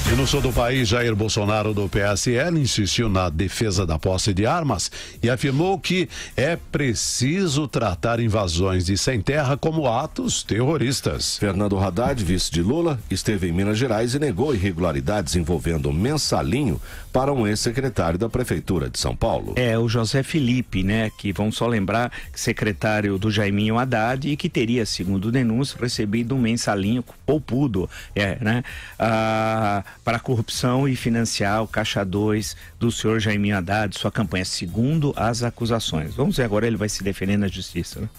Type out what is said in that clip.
E no sul do país, Jair Bolsonaro do PSL insistiu na defesa da posse de armas e afirmou que é preciso tratar invasões de sem terra como atos terroristas. Fernando Haddad, vice de Lula, esteve em Minas Gerais e negou irregularidades envolvendo mensalinho para um ex-secretário da Prefeitura de São Paulo. É, o José Felipe, né, que vamos só lembrar, secretário do Jaiminho Haddad e que teria, segundo denúncia, recebido um mensalinho poupudo, para corrupção e financiar o Caixa 2 do senhor Jaiminho Haddad, sua campanha, segundo as acusações. Vamos ver agora, ele vai se defender na justiça, né?